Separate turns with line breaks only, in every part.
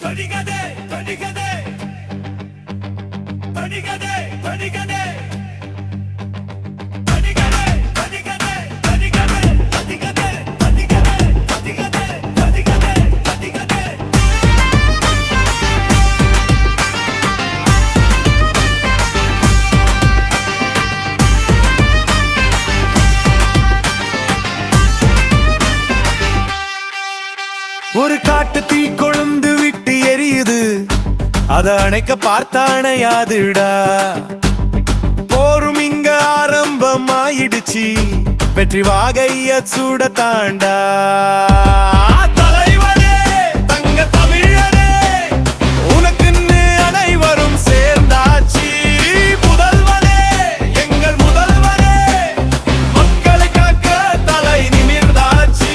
படிகதே படிகதே படிகதே படிகதே ஒரு காட்டு தீ கொழுந்து விட்டு எரியுது, அத அணைக்க பார்த்தானையாதுடா. போரும் இங்க ஆரம்பமாயிடுச்சு, வெற்றி வாகைய சூட தாண்டா. தலைவனே தங்க தமிழனே, உனக்குன்னு அனைவரும் சேர்ந்தாச்சு. முதல்வனே எங்கள் முதல்வனே, மக்களை காக்க தலை நிமிர்ந்தாச்சு.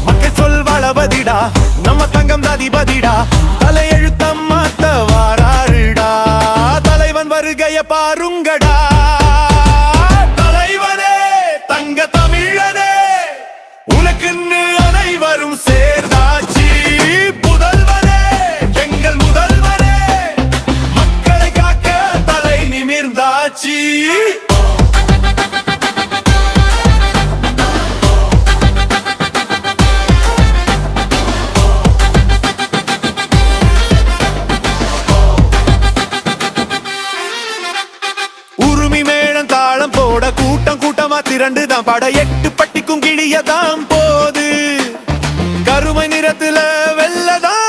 மக்கள் சொல் வளபதிடா, நம்ம தங்கம் அதிபதிடா, தலையெழுத்தம் மாத்த வாராருடா. தலைவன் வருகைய பாருங்கடா. தலைவனே தங்க தமிழனே, உனக்குன்னு அனைவரும் சேர்ந்தாச்சு. புதல்வனே எங்கள் முதல்வனே, மக்களை காக்க தலை நிமிர்ந்தாச்சு. கூட்டம் கூட்டமா திரண்டுதான் பட, 8 பட்டிக்கும் கிழியதான் போது. கருமை நிறத்துல வெள்ளதான்